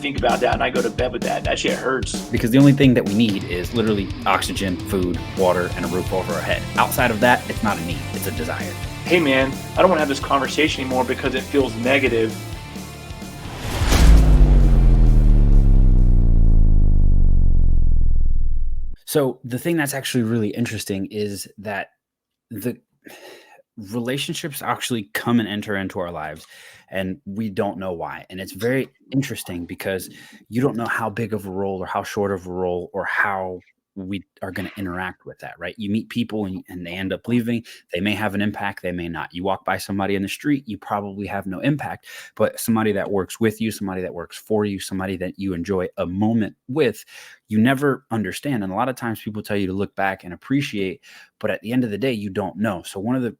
think about that and I go to bed with that. That shit hurts. Because the only thing that we need is literally oxygen, food, water, and a roof over our head. Outside of that, it's not a need, it's a desire. Hey man, I don't want to have this conversation anymore because it feels negative. So the thing that's actually really interesting is that the relationships actually come and enter into our lives and we don't know why. And it's very interesting because you don't know how big of a role or how short of a role or how we are going to interact with that, right? You meet people and they end up leaving. They may have an impact, they may not. You walk by somebody in the street, you probably have no impact, but somebody that works with you, somebody that works for you, somebody that you enjoy a moment with, you never understand. And a lot of times people tell you to look back and appreciate, but at the end of the day, you don't know. So one of the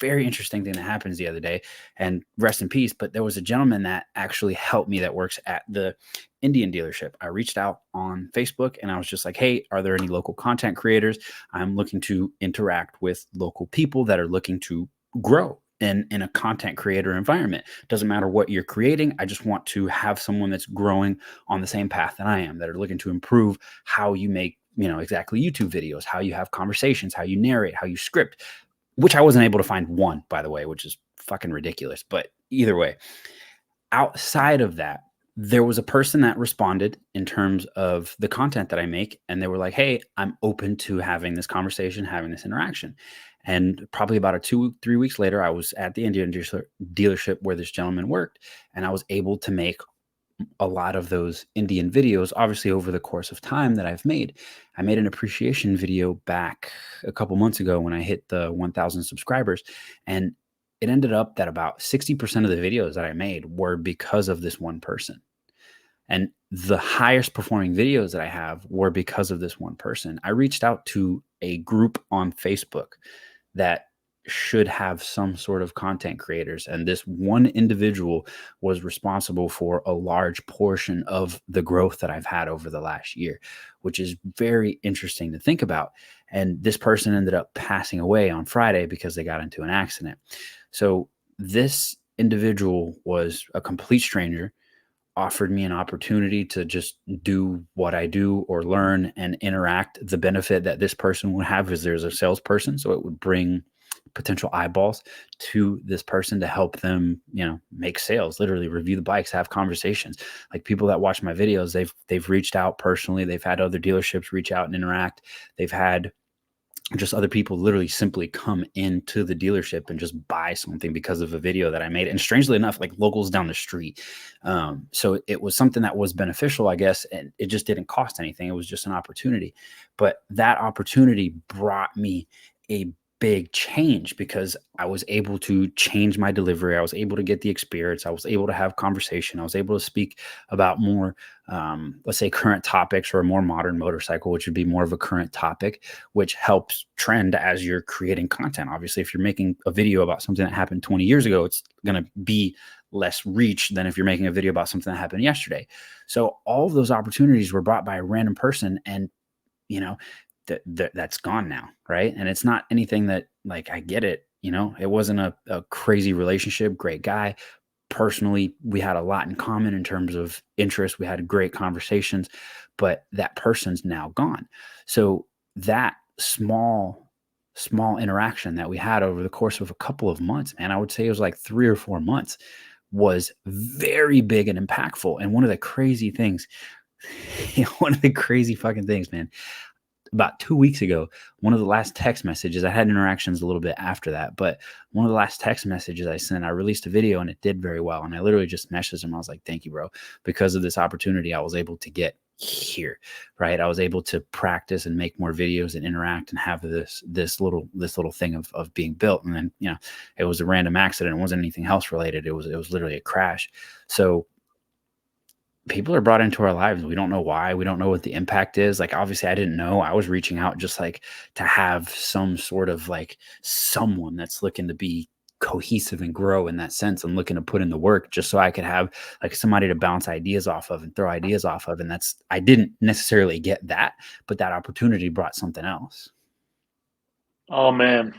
very interesting thing that happens the other day, and rest in peace, but there was a gentleman that actually helped me that works at the Indian dealership. I reached out on Facebook and I was just like, hey, are there any local content creators? I'm looking to interact with local people that are looking to grow in a content creator environment. Doesn't matter what you're creating. I just want to have someone that's growing on the same path that I am, that are looking to improve how you make, exactly YouTube videos, how you have conversations, how you narrate, how you script, which I wasn't able to find one, by the way, which is fucking ridiculous. But either way, outside of that, there was a person that responded in terms of the content that I make. And they were like, hey, I'm open to having this conversation, having this interaction. And probably about 2-3 weeks later, I was at the Indian dealership where this gentleman worked. And I was able to make a lot of those Indian videos, obviously over the course of time that I've made. I made an appreciation video back a couple months ago when I hit the 1,000 subscribers. And it ended up that about 60% of the videos that I made were because of this one person. And the highest performing videos that I have were because of this one person. I reached out to a group on Facebook that should have some sort of content creators. And this one individual was responsible for a large portion of the growth that I've had over the last year, which is very interesting to think about. And this person ended up passing away on Friday because they got into an accident. So this individual was a complete stranger, offered me an opportunity to just do what I do or learn and interact. The benefit that this person would have is there's a salesperson, so it would bring potential eyeballs to this person to help them, make sales, literally review the bikes, have conversations. Like people that watch my videos, they've reached out personally. They've had other dealerships reach out and interact. They've had just other people literally simply come into the dealership and just buy something because of a video that I made. And strangely enough, like locals down the street. So it was something that was beneficial, I guess. And it just didn't cost anything. It was just an opportunity. But that opportunity brought me a big change because I was able to change my delivery. I was able to get the experience. I was able to have conversation. I was able to speak about more, let's say, current topics, or a more modern motorcycle, which would be more of a current topic, which helps trend as you're creating content. Obviously, if you're making a video about something that happened 20 years ago, it's going to be less reach than if you're making a video about something that happened yesterday. So all of those opportunities were brought by a random person, and that's gone now, right? And it's not anything that, like, I get it, it wasn't a crazy relationship, great guy. Personally, we had a lot in common in terms of interest. We had great conversations, but that person's now gone. So that small interaction that we had over the course of a couple of months, man, I would say it was like 3 or 4 months, was very big and impactful. And one of the crazy things, one of the crazy fucking things, man, about 2 weeks ago, one of the last text messages, I had interactions a little bit after that, but one of the last text messages I sent, I released a video and it did very well. And I literally just messaged him. I was like, thank you, bro. Because of this opportunity, I was able to get here, right? I was able to practice and make more videos and interact and have this little thing of being built. And then, it was a random accident. It wasn't anything else related. It was literally a crash. So people are brought into our lives. We don't know why. We don't know what the impact is. Like, obviously I didn't know. I was reaching out just like to have some sort of like someone that's looking to be cohesive and grow in that sense, and looking to put in the work just so I could have like somebody to bounce ideas off of and throw ideas off of. And I didn't necessarily get that, but that opportunity brought something else. Oh man.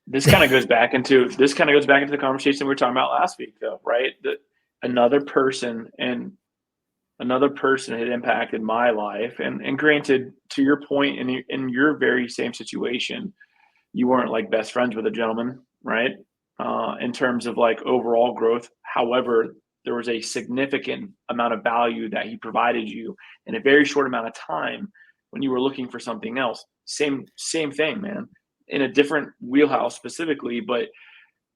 This kind of goes back into the conversation we were talking about last week though, right? Another person, and another person had impacted my life. And granted, to your point, in your very same situation, you weren't like best friends with a gentleman, right? In terms of like overall growth. However, there was a significant amount of value that he provided you in a very short amount of time when you were looking for something else. Same thing, man. In a different wheelhouse specifically, but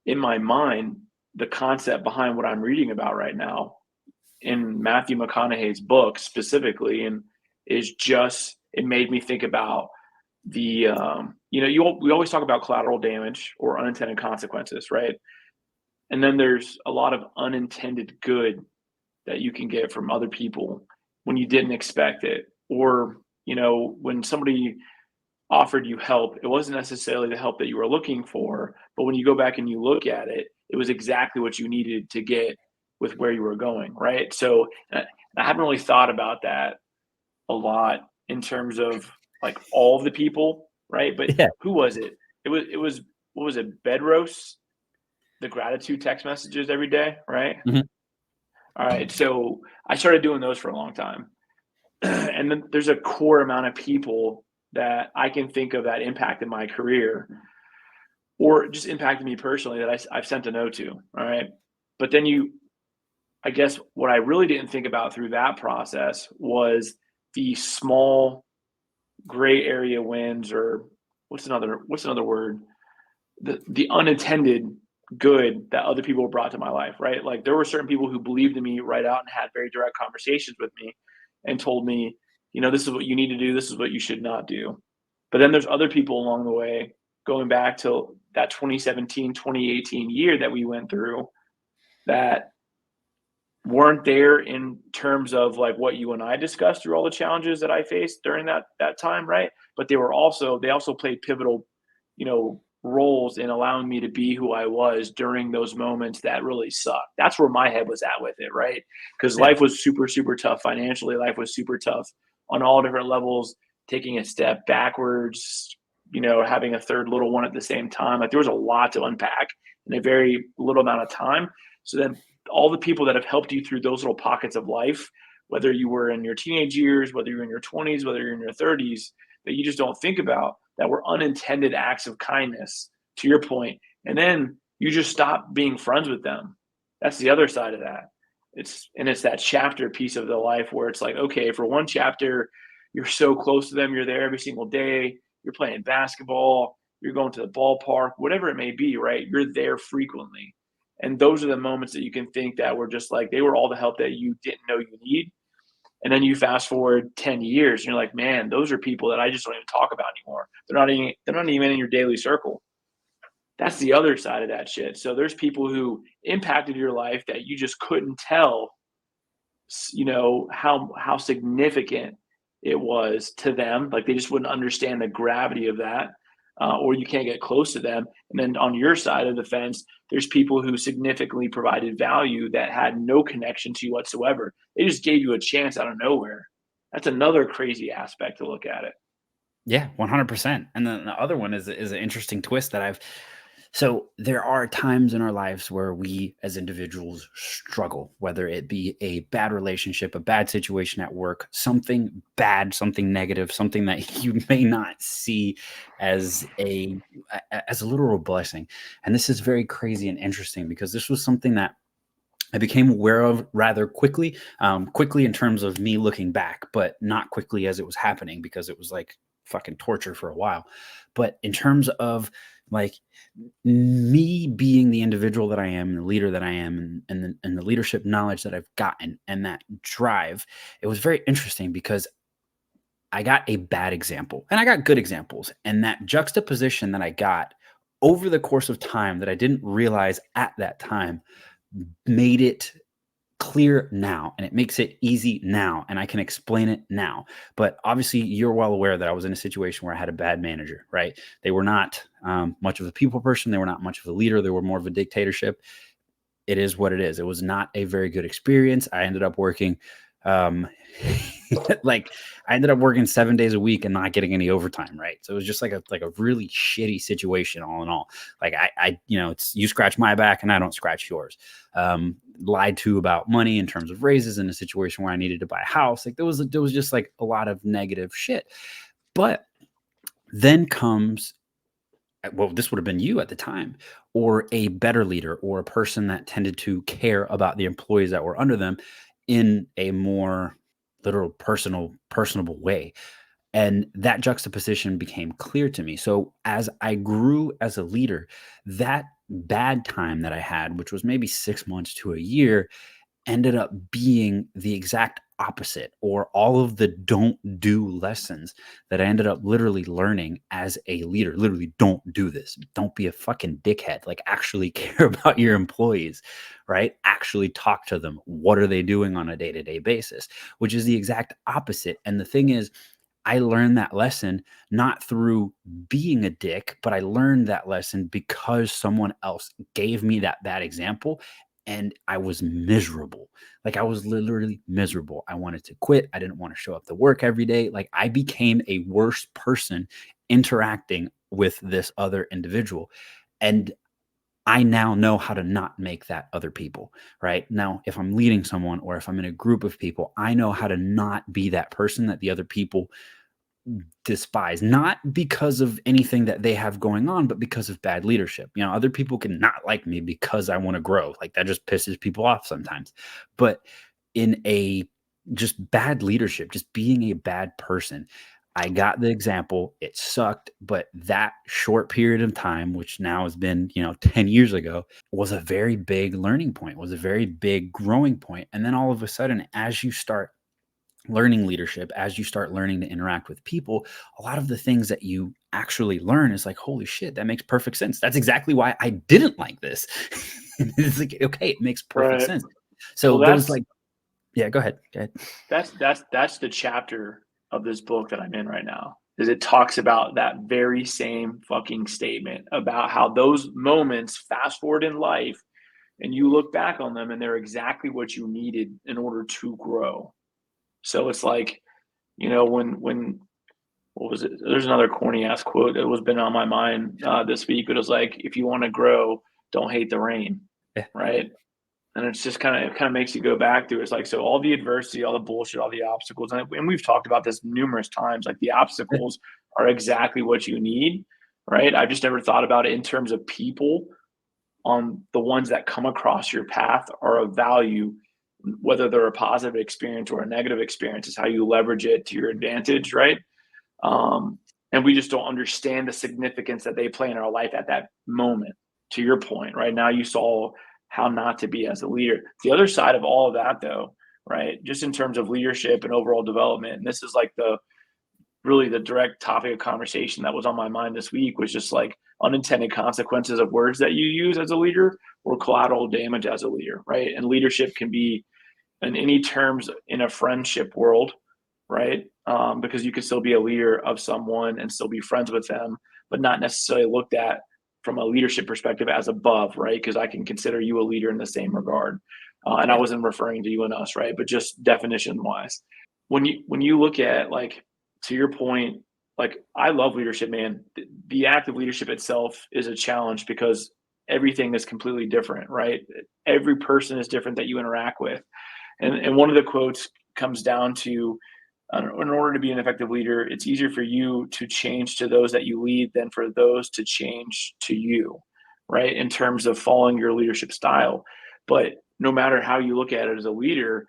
in my mind, the concept behind what I'm reading about right now in Matthew McConaughey's book specifically, and is just it made me think about the we always talk about collateral damage or unintended consequences, right? And then there's a lot of unintended good that you can get from other people when you didn't expect it, or when somebody offered you help, it wasn't necessarily the help that you were looking for, but when you go back and you look at it, it was exactly what you needed to get with where you were going, right? So I haven't really thought about that a lot in terms of like all of the people, right? But Yeah. who was it? It was what was it? Bedros, the gratitude text messages every day, right? Mhm. All right. So I started doing those for a long time. And then there's a core amount of people that I can think of that impacted my career or just impacted me personally that I've sent a note to. All right. But then I guess what I really didn't think about through that process was the small gray area wins, or what's another word? The unintended good that other people brought to my life, right? Like there were certain people who believed in me right out and had very direct conversations with me and told me, this is what you need to do, this is what you should not do. But then there's other people along the way, going back to that 2017, 2018 year that we went through, that weren't there in terms of like what you and I discussed through all the challenges that I faced during that time, right? But they also played pivotal, roles in allowing me to be who I was during those moments that really sucked. That's where my head was at with it, right? Because Yeah. life was super, super tough financially. Life was super tough on all different levels, taking a step backwards, having a third little one at the same time. Like there was a lot to unpack in a very little amount of time. So then all the people that have helped you through those little pockets of life, whether you were in your teenage years, whether you're in your 20s, whether you're in your 30s, that you just don't think about, that were unintended acts of kindness, to your point. And then you just stop being friends with them. That's the other side of that. It's that chapter piece of the life where it's like, okay, for one chapter, you're so close to them, you're there every single day, you're playing basketball, you're going to the ballpark, whatever it may be, right? You're there frequently. And those are the moments that you can think that were just like they were all the help that you didn't know you need. And then you fast forward 10 years and you're like, man, those are people that I just don't even talk about anymore. They're not even in your daily circle. That's the other side of that shit. So there's people who impacted your life that you just couldn't tell, how significant it was to them. Like they just wouldn't understand the gravity of that, or you can't get close to them. And then on your side of the fence, there's people who significantly provided value that had no connection to you whatsoever. They just gave you a chance out of nowhere. That's another crazy aspect to look at it. Yeah, 100%. And then the other one is an interesting twist that so there are times in our lives where we as individuals struggle, whether it be a bad relationship, a bad situation at work, something bad, something negative, something that you may not see as as a literal blessing. And this is very crazy and interesting because this was something that I became aware of rather quickly in terms of me looking back, but not quickly as it was happening because it was like fucking torture for a while. But in terms of like me being the individual that I am, and the leader that I am, and the leadership knowledge that I've gotten, and that drive, it was very interesting because I got a bad example and I got good examples, and that juxtaposition that I got over the course of time that I didn't realize at that time made it clear now, and it makes it easy now, and I can explain it now. But obviously you're well aware that I was in a situation where I had a bad manager, right? They were not much of a people person. They were not much of a leader. They were more of a dictatorship. It is what it is. It was not a very good experience. I ended up working Like I ended up working 7 days a week and not getting any overtime. Right. So it was just like a really shitty situation all in all. Like it's, you scratch my back and I don't scratch yours. Lied to about money in terms of raises in a situation where I needed to buy a house. Like there was just like a lot of negative shit. But then comes, well, this would have been you at the time, or a better leader, or a person that tended to care about the employees that were under them in a more literal, personable way. And that juxtaposition became clear to me. So as I grew as a leader, that bad time that I had, which was maybe 6 months to a year, ended up being the exact opposite, or all of the don't do lessons that I ended up literally learning as a leader. Literally, don't do this. Don't be a fucking dickhead. Like, actually care about your employees, right? Actually talk to them. What are they doing on a day to day basis? Which is the exact opposite. And the thing is, I learned that lesson not through being a dick, but I learned that lesson because someone else gave me that bad example, and I was miserable. Like I was literally miserable. I wanted to quit. I didn't want to show up to work every day. Like I became a worse person interacting with this other individual. And I now know how to not make that other people, right? Now, if I'm leading someone or if I'm in a group of people, I know how to not be that person that the other people despise, not because of anything that they have going on, but because of bad leadership. Other people can not like me because I want to grow. Like that just pisses people off sometimes. But in a just bad leadership, just being a bad person, I got the example. It sucked, but that short period of time, which now has been, 10 years ago, was a very big learning point, was a very big growing point. And then all of a sudden, as you start learning leadership, as you start learning to interact with people, a lot of the things that you actually learn is like, holy shit, that makes perfect sense. That's exactly why I didn't like this. It's like, okay, it makes perfect Right. sense. Well, So those like, yeah, go ahead. Go ahead. that's the chapter of this book that I'm in right now. Is it talks about that very same fucking statement about how those moments fast forward in life and you look back on them and they're exactly what you needed in order to grow. So it's like, when what was it? There's another corny ass quote that was been on my mind this week. But it was like, if you want to grow, don't hate the rain, Yeah. right? And it's just it kind of makes you go back to it. It's like, so all the adversity, all the bullshit, all the obstacles, and we've talked about this numerous times. Like the Yeah. obstacles are exactly what you need, right? I've just never thought about it in terms of people. On the ones that come across your path are of value, whether they're a positive experience or a negative experience, is how you leverage it to your advantage, right? Um, and we just don't understand the significance that they play in our life at that moment. To your point, right now, you saw how not to be as a leader. The other side of all of that, though, right, just in terms of leadership and overall development, and this is like the direct topic of conversation that was on my mind this week, was just like unintended consequences of words that you use as a leader or collateral damage as a leader, right? And leadership can be in any terms in a friendship world, right? Because you could still be a leader of someone and still be friends with them, but not necessarily looked at from a leadership perspective as above, right? Because I can consider you a leader in the same regard. And I Yeah. wasn't referring to you and us, right? But just definition wise, when you look at, like, to your point, like, I love leadership, man. The act of leadership itself is a challenge because everything is completely different, right? Every person is different that you interact with, and one of the quotes comes down to, in order to be an effective leader, it's easier for you to change to those that you lead than for those to change to you, right? In terms of following your leadership style. But no matter how you look at it as a leader,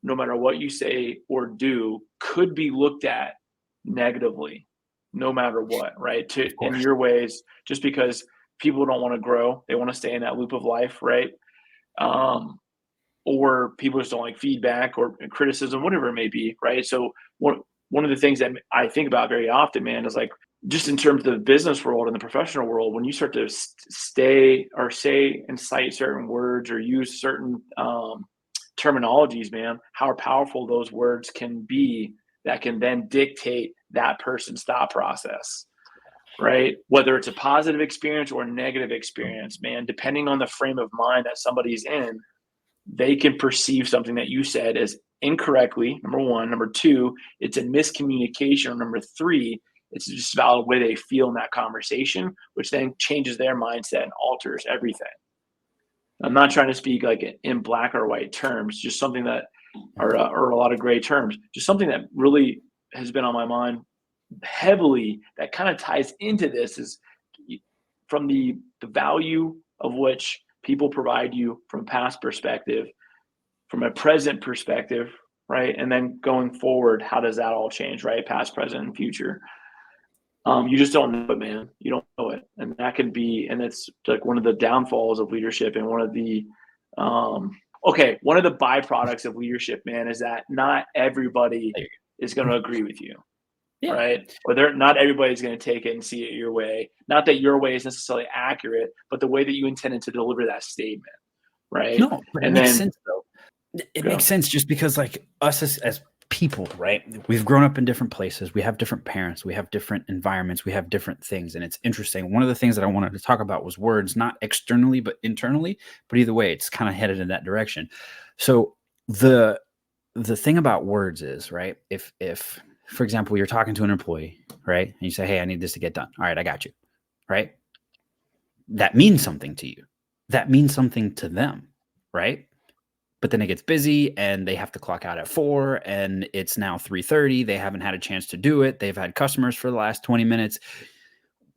no matter what you say or do, could be looked at negatively, no matter what, right? To Of in course. your ways, just because people don't want to grow, they want to stay in that loop of life, right? Um, or people just don't like feedback or criticism, whatever it may be, right? So one of the things that I think about very often, man, is like, just in terms of the business world and the professional world, when you start to stay or say and cite certain words or use certain terminologies, man, how powerful those words can be that can then dictate that person's thought process, right? Whether it's a positive experience or a negative experience, man, depending on the frame of mind that somebody's in, they can perceive something that you said as incorrectly, number one. Number two, it's a miscommunication. Or number three, it's just about the way they feel in that conversation, which then changes their mindset and alters everything. I'm not trying to speak like in black or white terms, just something that, or a lot of gray terms, just something that really has been on my mind heavily that kind of ties into this is from the value of which people provide you from a past perspective, from a present perspective, right? And then going forward, how does that all change, right? Past, present, and future. You just don't know it, man. You don't know it, and that can be, and it's like one of the downfalls of leadership, and one of the, one of the byproducts of leadership, man, is that not everybody is going to agree with you, Yeah. right? Or not everybody's going to take it and see it your way. Not that your way is necessarily accurate, but the way that you intended to deliver that statement, right? No, but it And makes then sense though. It go. makes sense just because like us as people, right? We've grown up in different places. We have different parents. We have different environments. We have different things. And it's interesting. One of the things that I wanted to talk about was words, not externally, but internally. But either way, it's kind of headed in that direction. So the thing about words is, right? If for example, you're talking to an employee, right? And you say, hey, I need this to get done. All right, I got you. Right? That means something to you. That means something to them, right? But then it gets busy and they have to clock out at 4 and it's now 3:30. They haven't had a chance to do it. They've had customers for the last 20 minutes.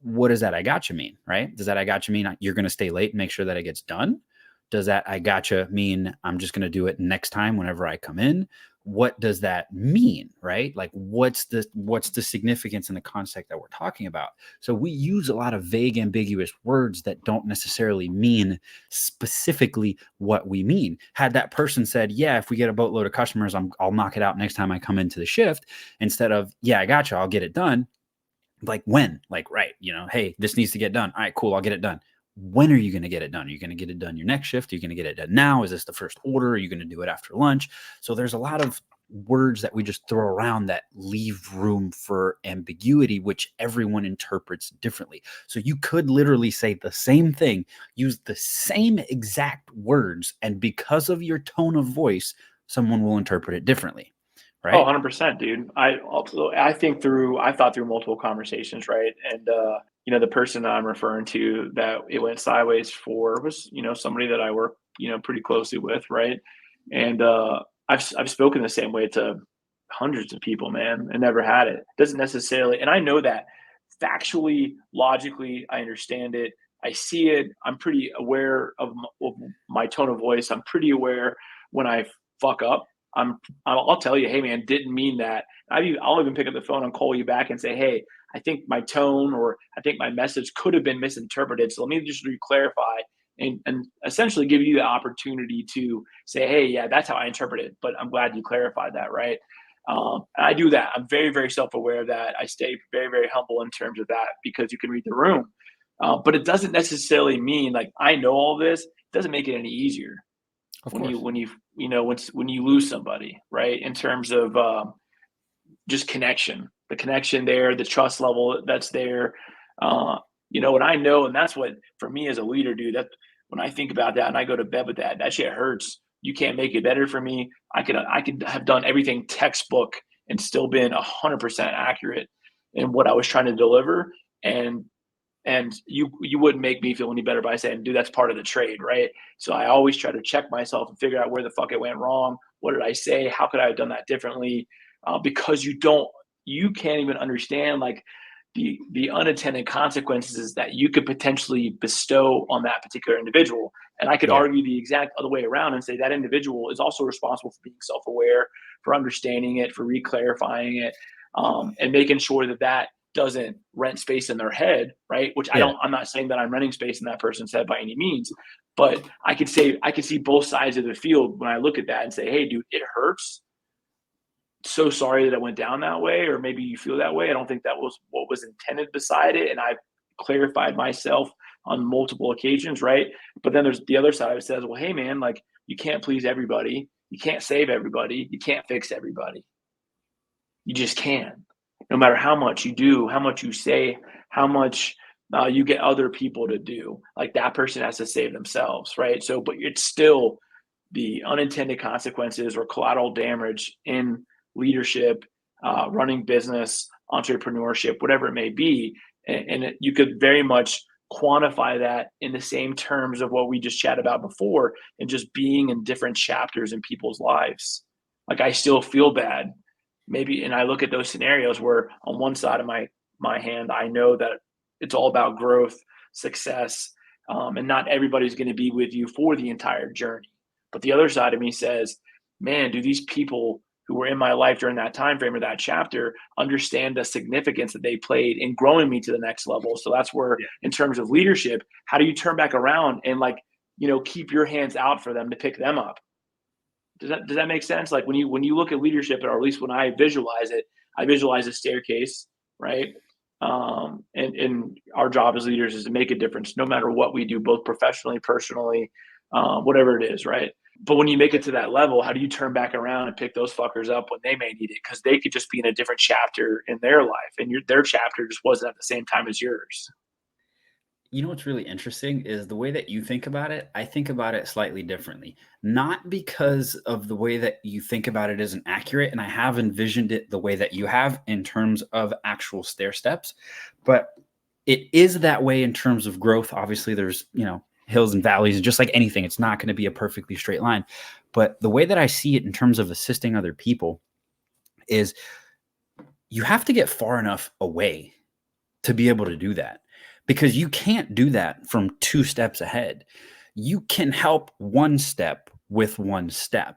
What does that I gotcha mean, right? Does that I gotcha mean you're going to stay late and make sure that it gets done? Does that I gotcha mean I'm just going to do it next time whenever I come in? What does that mean, right? Like what's the significance in the context that we're talking about? So we use a lot of vague, ambiguous words that don't necessarily mean specifically what we mean. Had that person said, yeah, if we get a boatload of customers, I'll knock it out next time I come into the shift, instead of, yeah, I gotcha, I'll get it done. Like when? Like, right, hey, this needs to get done. All right, cool, I'll get it done. When are you going to get it done? Are you going to get it done your next shift? Are you going to get it done now? Is this the first order? Are you going to do it after lunch? So there's a lot of words that we just throw around that leave room for ambiguity, which everyone interprets differently. So you could literally say the same thing, use the same exact words, and because of your tone of voice, someone will interpret it differently. Oh, Right? 100%, dude. I've thought through multiple conversations, right? And the person that I'm referring to that it went sideways for was, somebody that I work, pretty closely with, right? And I've spoken the same way to hundreds of people, man, and never had it. Doesn't necessarily, and I know that factually, logically, I understand it. I see it. I'm pretty aware of my tone of voice. I'm pretty aware when I fuck up. I'll tell you, hey man, didn't mean that. I'll even pick up the phone and call you back and say, hey, I think my tone or I think my message could have been misinterpreted. So let me just re-clarify and essentially give you the opportunity to say, hey, yeah, that's how I interpret it. But I'm glad you clarified that, right? I do that. I'm very, very self-aware of that. I stay very, very humble in terms of that because you can read the room. But it doesn't necessarily mean like I know all this. It doesn't make it any easier Of when course. when you lose somebody, right? In terms of just connection, the connection there, the trust level that's there. And I know, and that's what for me as a leader, dude. That when I think about that and I go to bed with that shit hurts. You can't make it better for me. I could have done everything textbook and still been 100% accurate in what I was trying to deliver, and you wouldn't make me feel any better by saying, dude, that's part of the trade, right? So I always try to check myself and figure out where the fuck it went wrong. What did I say? How could I have done that differently? Because you can't even understand like the unintended consequences that you could potentially bestow on that particular individual. And I could Yeah. argue the exact other way around and say that individual is also responsible for being self-aware, for understanding it, for re-clarifying it, and making sure that doesn't rent space in their head, right? Which Yeah. I'm not saying that I'm renting space in that person's head by any means, but I could see both sides of the field when I look at that and say, hey, dude, it hurts. So sorry that it went down that way, or maybe you feel that way. I don't think that was what was intended beside it. And I've clarified myself on multiple occasions, right? But then there's the other side that says, well, hey man, like you can't please everybody. You can't save everybody. You can't fix everybody. You just can. No matter how much you do, how much you say, how much you get other people to do. Like that person has to save themselves, right? So, but it's still the unintended consequences or collateral damage in leadership, running business, entrepreneurship, whatever it may be. You could very much quantify that in the same terms of what we just chatted about before, and just being in different chapters in people's lives. Like, I still feel bad, maybe, and I look at those scenarios where on one side of my hand, I know that it's all about growth, success, and not everybody's going to be with you for the entire journey. But the other side of me says, man, do these people who were in my life during that time frame or that chapter understand the significance that they played in growing me to the next level? So that's where, Yeah. in terms of leadership, how do you turn back around and, like, keep your hands out for them to pick them up? Does that make sense? Like, when you look at leadership, or at least when I visualize it, I visualize a staircase, right? And our job as leaders is to make a difference, no matter what we do, both professionally, personally, whatever it is, right? But when you make it to that level, how do you turn back around and pick those fuckers up when they may need it? Because they could just be in a different chapter in their life, and their chapter just wasn't at the same time as yours. You know what's really interesting is the way that you think about it. I think about it slightly differently, not because of the way that you think about it isn't accurate. And I have envisioned it the way that you have in terms of actual stair steps, but it is that way in terms of growth. Obviously, there's, hills and valleys, and just like anything, it's not going to be a perfectly straight line. But the way that I see it in terms of assisting other people is you have to get far enough away to be able to do that, because you can't do that from two steps ahead. You can help one step with one step.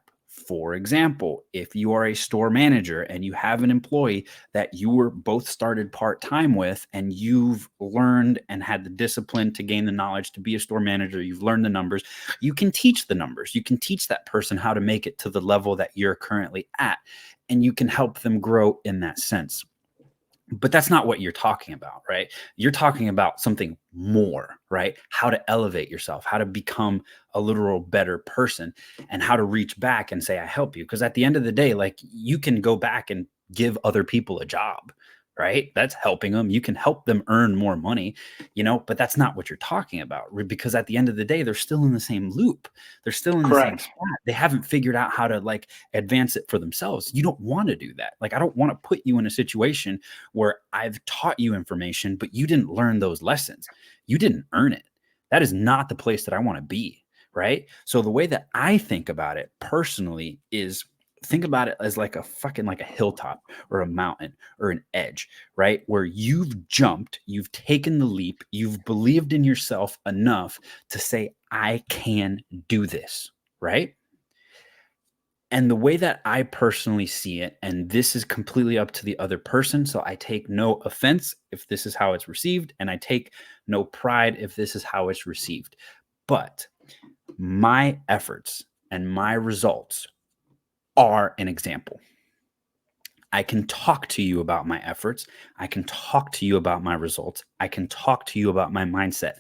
For example, if you are a store manager and you have an employee that you were both started part-time with, and you've learned and had the discipline to gain the knowledge to be a store manager, you've learned the numbers, you can teach the numbers. You can teach that person how to make it to the level that you're currently at, and you can help them grow in that sense. But that's not what you're talking about, right? You're talking about something more, right? How to elevate yourself, how to become a literal better person, and how to reach back and say, I help you. Because at the end of the day, like, you can go back and give other people a job, right? That's helping them. You can help them earn more money, but that's not what you're talking about, because at the end of the day, they're still in the same loop. They're still in the same Correct. spot. They haven't figured out how to, like, advance it for themselves. You don't want to do that. Like, I don't want to put you in a situation where I've taught you information, but you didn't learn those lessons. You didn't earn it. That is not the place that I want to be, right? So the way that I think about it personally is, think about it as like a hilltop or a mountain or an edge, right? Where you've jumped, you've taken the leap, you've believed in yourself enough to say, I can do this, right? And the way that I personally see it, and this is completely up to the other person, so I take no offense if this is how it's received, and I take no pride if this is how it's received. But my efforts and my results are an example. I can talk to you about my efforts. I can talk to you about my results. I can talk to you about my mindset.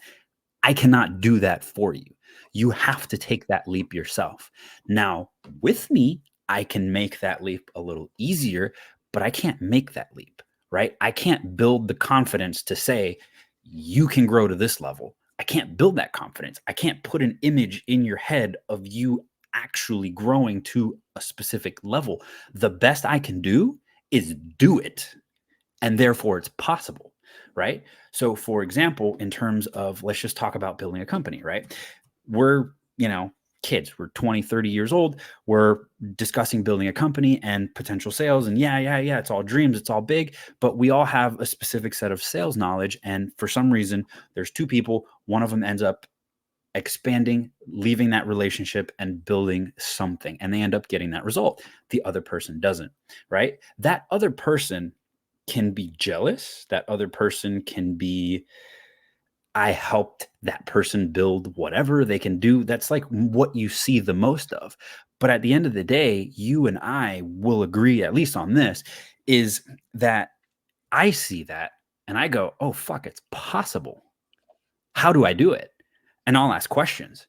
I cannot do that for you. You have to take that leap yourself. Now, with me, I can make that leap a little easier, but I can't make that leap, right? I can't build the confidence to say, you can grow to this level. I can't build that confidence. I can't put an image in your head of you actually growing to a specific level. The best I can do is do it, and therefore it's possible, right? So for example, in terms of, let's just talk about building a company, right? We're, kids, we're 20, 30 years old. We're discussing building a company and potential sales, and yeah, it's all dreams, it's all big, but we all have a specific set of sales knowledge. And for some reason, there's two people, one of them ends up expanding, leaving that relationship and building something, and they end up getting that result. The other person doesn't, right? That other person can be jealous. That other person can be, I helped that person build whatever they can do. That's like what you see the most of. But at the end of the day, you and I will agree, at least on this, is that I see that and I go, oh, fuck, it's possible. How do I do it? And I'll ask questions.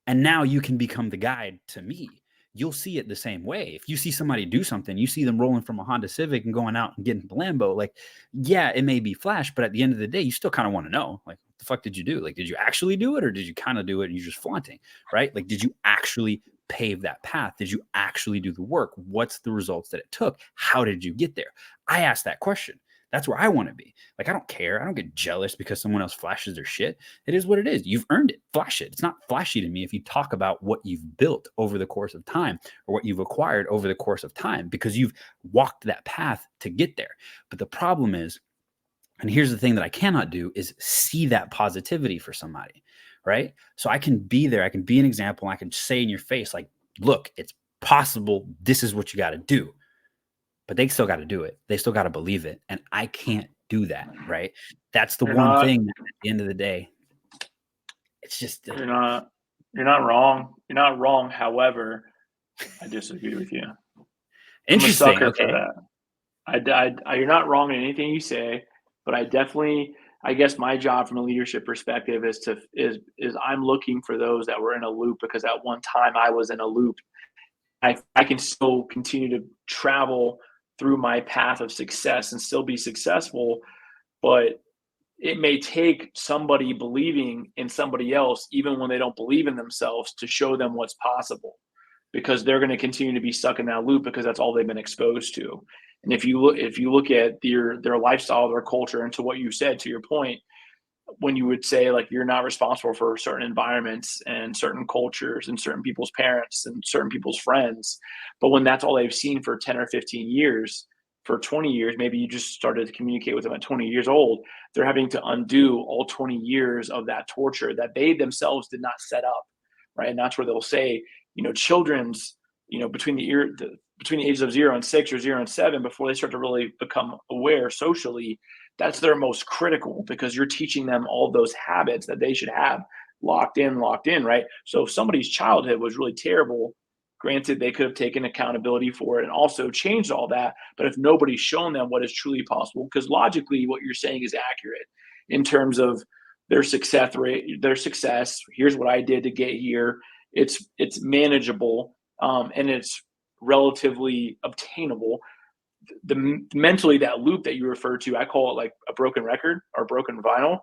And now you can become the guide to me. You'll see it the same way. If you see somebody do something, you see them rolling from a Honda Civic and going out and getting the Lambo, like, yeah, it may be flash, but at the end of the day, you still kind of want to know, like, what the fuck did you do? Like, did you actually do it, or did you kind of do it and you're just flaunting, right? Like, did you actually pave that path? Did you actually do the work? What's the results that it took? How did you get there? I asked that question. That's where I want to be. Like, I don't care. I don't get jealous because someone else flashes their shit. It is what it is. You've earned it. Flash it. It's not flashy to me if you talk about what you've built over the course of time or what you've acquired over the course of time, because you've walked that path to get there. But the problem is, and here's the thing that I cannot do, is see that positivity for somebody, right? So I can be there. I can be an example. I can say in your face, like, look, it's possible. This is what you got to do. But they still got to do it. They still got to believe it. And I can't do that, right? That's the You're one not, thing that at the end of the day, it's just you're not wrong. You're not wrong. However, I disagree with you. I'm a interesting. sucker for Okay. that. You're not wrong in anything you say, but I guess my job from a leadership perspective is I'm looking for those that were in a loop, because at one time I was in a loop. I can still continue to travel through my path of success and still be successful, but it may take somebody believing in somebody else, even when they don't believe in themselves, to show them what's possible, because they're going to continue to be stuck in that loop because that's all they've been exposed to. And if you look at their lifestyle, their culture, and to what you said, to your point, when you would say like you're not responsible for certain environments and certain cultures and certain people's parents and certain people's friends, but when that's all they've seen for 10 or 15 years, for 20 years, maybe you just started to communicate with them at 20 years old, they're having to undo all 20 years of that torture that they themselves did not set up, right? And that's where they'll say, children's, between the ages of 0 and 6 or 0 and 7, before they start to really become aware socially, that's their most critical, because you're teaching them all those habits that they should have locked in, right? So if somebody's childhood was really terrible, granted, they could have taken accountability for it and also changed all that. But if nobody's shown them what is truly possible, because logically what you're saying is accurate in terms of their success rate, their success, here's what I did to get here. It's manageable, and it's relatively obtainable. Mentally, that loop that you refer to, I call it like a broken record or broken vinyl,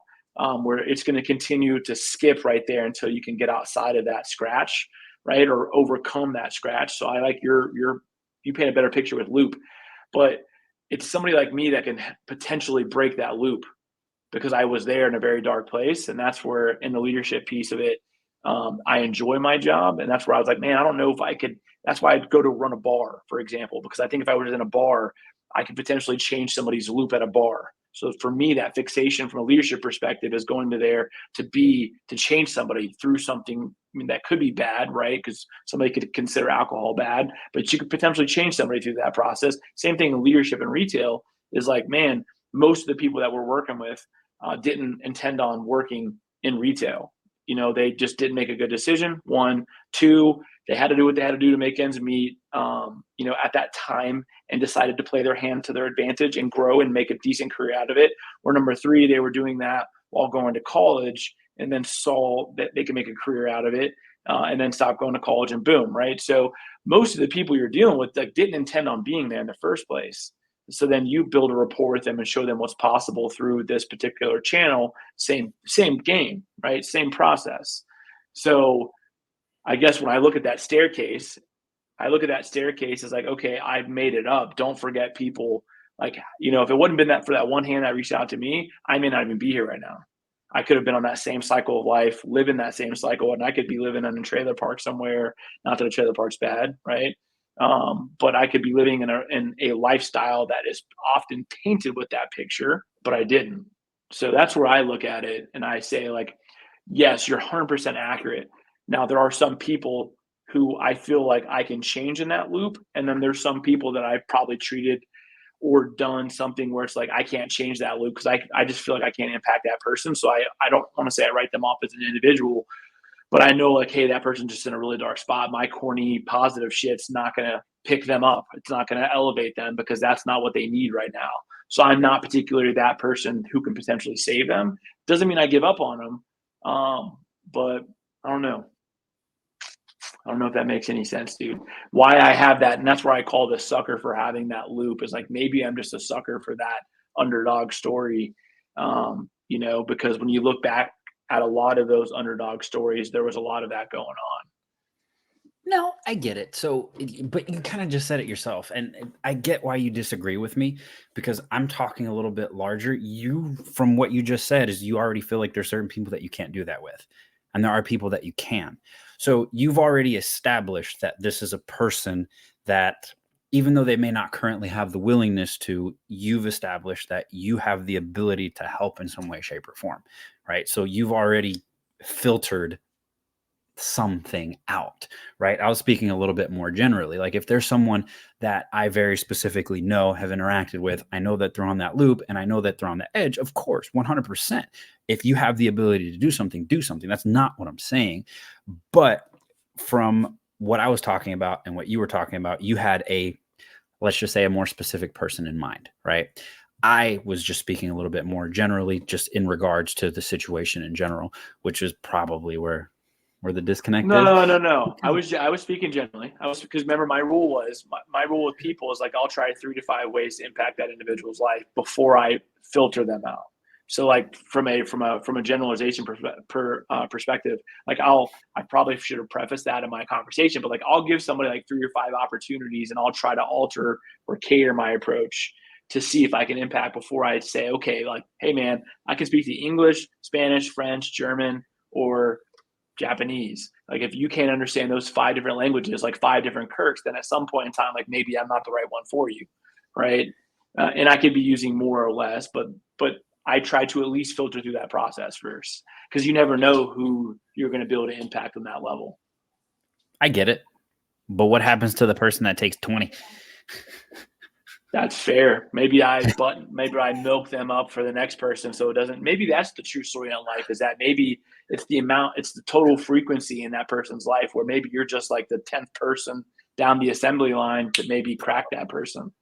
where it's going to continue to skip right there until you can get outside of that scratch, right, or overcome that scratch. So I like you paint a better picture with loop, but it's somebody like me that can potentially break that loop, because I was there in a very dark place. And that's where, in the leadership piece of it, I enjoy my job. And that's where I was like, man, I don't know if I could. That's why I'd go to run a bar, for example, because I think if I was in a bar, I could potentially change somebody's loop at a bar. So for me, that fixation from a leadership perspective is going to there to change somebody through something. I mean, that could be bad, right? Because somebody could consider alcohol bad, but you could potentially change somebody through that process. Same thing in leadership and retail is like, man, most of the people that we're working with didn't intend on working in retail. They just didn't make a good decision. One, two, they had to do what they had to do to make ends meet, at that time, and decided to play their hand to their advantage and grow and make a decent career out of it. Or number three, they were doing that while going to college and then saw that they could make a career out of it, and then stopped going to college and boom, right? So most of the people you're dealing with didn't intend on being there in the first place. So then you build a rapport with them and show them what's possible through this particular channel. Same game, right? Same process. So I guess when I look at that staircase, as like, okay, I've made it up. Don't forget people. Like, if it wouldn't been that for that one hand that reached out to me, I may not even be here right now. I could have been on that same cycle of life, living that same cycle, and I could be living in a trailer park somewhere. Not that a trailer park's bad, right? But I could be living in a lifestyle that is often painted with that picture, but I didn't. So that's where I look at it, and I say, like, yes, you're 100% accurate. Now, there are some people who I feel like I can change in that loop, and then there's some people that I've probably treated or done something where it's like I can't change that loop, because I just feel like I can't impact that person. So I don't want to say I write them off as an individual, but I know, like, hey, that person's just in a really dark spot. My corny positive shit's not going to pick them up. It's not going to elevate them, because that's not what they need right now. So I'm not particularly that person who can potentially save them. Doesn't mean I give up on them. But I don't know. I don't know if that makes any sense, dude. Why I have that, and that's where I call this sucker for having that loop, is like, maybe I'm just a sucker for that underdog story. Because when you look back at a lot of those underdog stories, there was a lot of that going on. No, I get it. So, but you kind of just said it yourself, and I get why you disagree with me because I'm talking a little bit larger. You, from what you just said, is you already feel like there's certain people that you can't do that with, and there are people that you can. So you've already established that this is a person that, even though they may not currently have the willingness to, you've established that you have the ability to help in some way, shape, or form, right? So you've already filtered something out, right? I was speaking a little bit more generally. Like if there's someone that I very specifically know, have interacted with, I know that they're on that loop and I know that they're on the edge. Of course, 100%. If you have the ability to do something, do something. That's not what I'm saying. But from what I was talking about and what you were talking about, you had a, let's just say, a more specific person in mind, right? I was just speaking a little bit more generally, just in regards to the situation in general, which is probably where the disconnect is. No, no, no. I was speaking generally. I was because remember my rule with people is like I'll try 3 to 5 ways to impact that individual's life before I filter them out. So like from a generalization perspective, like I probably should have prefaced that in my conversation, but like I'll give somebody like 3 or 5 opportunities and I'll try to alter or cater my approach to see if I can impact before I say, okay, like, hey man, I can speak the English, Spanish, French, German, or Japanese. Like if you can't understand those 5 different languages, like 5 different Kirks, then at some point in time, like maybe I'm not the right one for you, right? And I could be using more or less, but I try to at least filter through that process first because you never know who you're going to be able to impact on that level. I get it. But what happens to the person that takes 20? That's fair. Maybe I milk them up for the next person so it doesn't. Maybe that's the true story on life is that maybe it's the total frequency in that person's life where maybe you're just like the 10th person down the assembly line to maybe crack that person.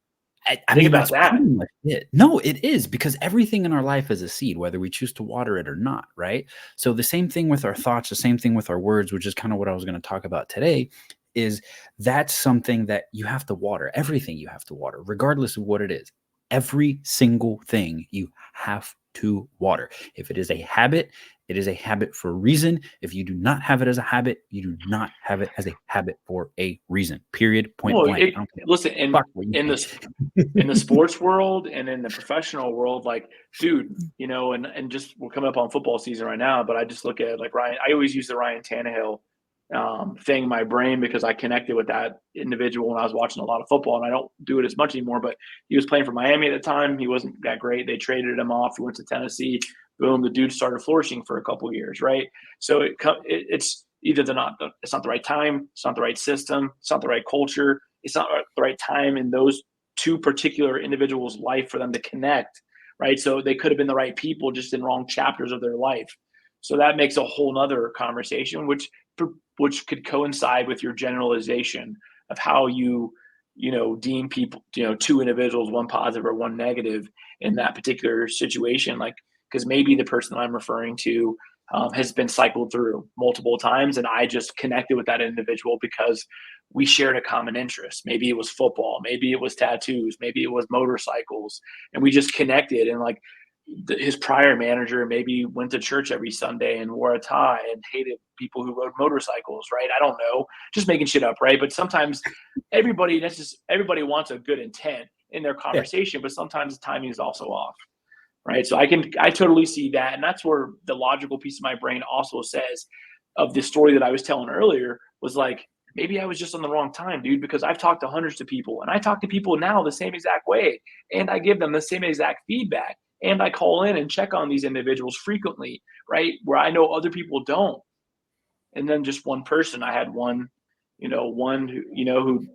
I Think mean, about that's that. pretty much it. No, it is because everything in our life is a seed, whether we choose to water it or not, right? So the same thing with our thoughts, the same thing with our words, which is kind of what I was going to talk about today, is that's something that you have to water. Everything you have to water, regardless of what it is. Every single thing you have to water. If it is a habit, it is a habit for a reason. If you do not have it as a habit, you do not have it as a habit for a reason. Period. Point Well, blank. I don't give listen, a fuck what you in think. this in the sports world and in the professional world, like, dude, and just we're coming up on football season right now, but I just look at like Ryan. I always use the Ryan Tannehill thing in my brain because I connected with that individual when I was watching a lot of football, and I don't do it as much anymore. But he was playing for Miami at the time. He wasn't that great. They traded him off. He went to Tennessee. Boom, the dude started flourishing for a couple of years, right? So it's either it's not the right time, it's not the right system, it's not the right culture, it's not the right time in those two particular individuals' life for them to connect, right? So they could have been the right people just in wrong chapters of their life. So that makes a whole nother conversation, which could coincide with your generalization of how you deem people, two individuals, one positive or one negative in that particular situation. Like, because maybe the person that I'm referring to has been cycled through multiple times, and I just connected with that individual because we shared a common interest. Maybe it was football, maybe it was tattoos, maybe it was motorcycles, and we just connected. And like his prior manager maybe went to church every Sunday and wore a tie and hated people who rode motorcycles, right? I don't know, just making shit up, right? But sometimes everybody wants a good intent in their Yeah. conversation, but sometimes the timing is also off, right? So I totally see that, and that's where the logical piece of my brain also says of the story that I was telling earlier was like maybe I was just on the wrong time, dude, because I've talked to hundreds of people and I talk to people now the same exact way and I give them the same exact feedback and I call in and check on these individuals frequently, right? Where I know other people don't. And then just one person, I had one who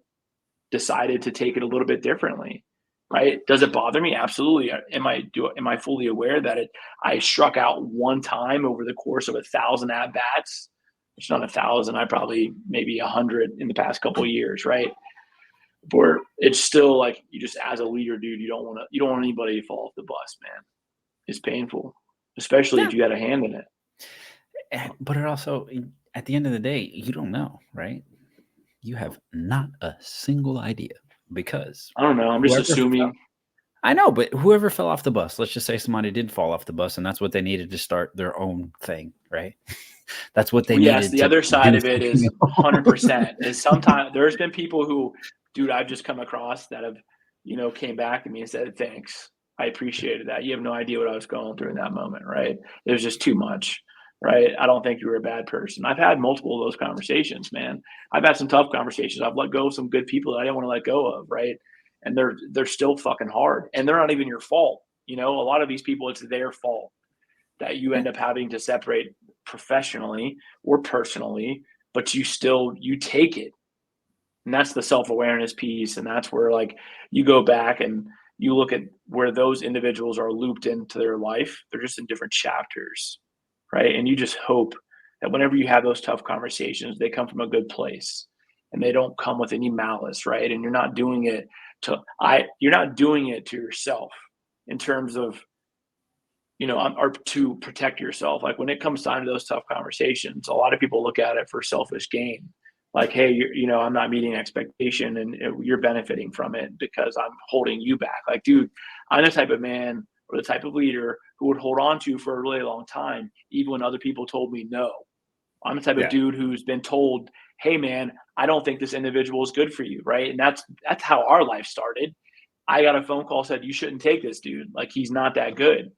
decided to take it a little bit differently, right? Does it bother me? Absolutely. Am I fully aware that I struck out one time over the course of 1,000 at bats? It's not 1,000. I probably maybe 100 in the past couple of years, right? Where it's still like you just as a leader, dude, you don't want anybody to fall off the bus, man. It's painful, especially Yeah. if you had a hand in it. But it also, at the end of the day, you don't know, right? You have not a single idea because I don't know. I'm just whoever assuming. I know, but whoever fell off the bus, let's just say somebody did fall off the bus and that's what they needed to start their own thing, right? That's what they Well, yes, needed the to other side do of it something is else. 100% is sometimes there's been people who, dude, I've just come across that have, came back to me and said, thanks. I appreciated that. You have no idea what I was going through in that moment, right? It was just too much, right? I don't think you were a bad person. I've had multiple of those conversations, man. I've had some tough conversations. I've let go of some good people that I didn't want to let go of, right? And they're still fucking hard, and they're not even your fault. A lot of these people, it's their fault that you Yeah. end up having to separate professionally or personally, but you take it. And that's the self-awareness piece. And that's where like you go back and you look at where those individuals are looped into their life. They're just in different chapters, right? And you just hope that whenever you have those tough conversations, they come from a good place and they don't come with any malice, right? And you're not doing it to yourself in terms of or to protect yourself. Like when it comes time to those tough conversations, a lot of people look at it for selfish gain. Like, hey, I'm not meeting expectation, and you're benefiting from it because I'm holding you back. Like, dude, I'm the type of man or the type of leader who would hold on to you for a really long time, even when other people told me no. I'm the type of Yeah. dude who's been told, hey, man, I don't think this individual is good for you, right? And that's how our life started. I got a phone call said you shouldn't take this dude. Like he's not that good.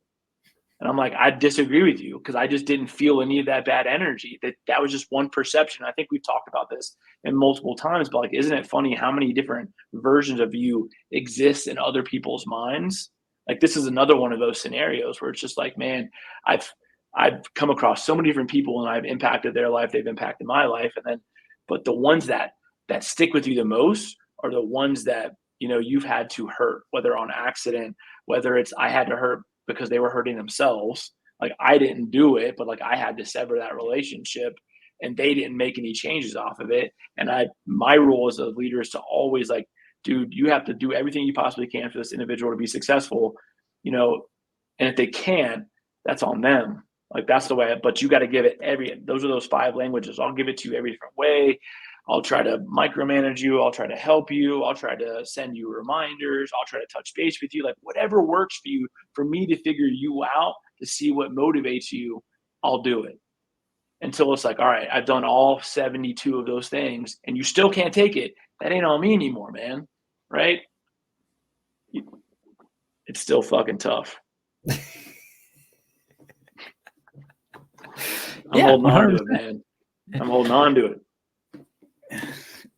And I'm like, I disagree with you because I just didn't feel any of that bad energy. That was just one perception. I think we've talked about this in multiple times, but like, isn't it funny how many different versions of you exist in other people's minds? Like this is another one of those scenarios where it's just like, man, I've I've come across so many different people and I've impacted their life, they've impacted my life. But the ones that stick with you the most are the ones that you've had to hurt, whether on accident, whether it's I had to hurt because they were hurting themselves. Like I didn't do it, but like I had to sever that relationship and they didn't make any changes off of it. And my role as a leader is to always like, dude, you have to do everything you possibly can for this individual to be successful, you know, and if they can't, that's on them. Like that's the way, but you got to give it those are those 5 languages. I'll give it to you every different way. I'll try to micromanage you. I'll try to help you. I'll try to send you reminders. I'll try to touch base with you. Like whatever works for you, for me to figure you out, to see what motivates you, I'll do it. Until it's like, all right, I've done all 72 of those things and you still can't take it. That ain't on me anymore, man. Right? It's still fucking tough. I'm Yeah, holding on to it, 100%. man. I'm holding on to it.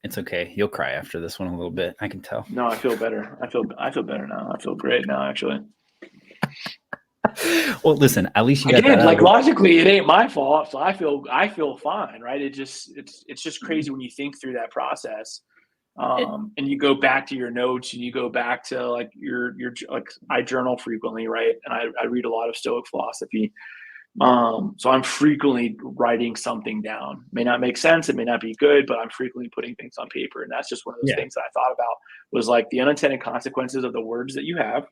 It's okay. You'll cry after this one a little bit. I can tell. No, I feel better. I feel better now. I feel great now, actually. Well, listen, at least you got that Again, out of like the way. logically, it ain't my fault, so I feel fine, right? It's just crazy when you think through that process, It, and you go back to your notes and you go back to like your like I journal frequently, right? And I read a lot of Stoic philosophy, so I'm frequently writing something down. May not make sense, it may not be good, but I'm frequently putting things on paper, and that's just one of those yeah. things that I thought about was like the unintended consequences of the words that you have.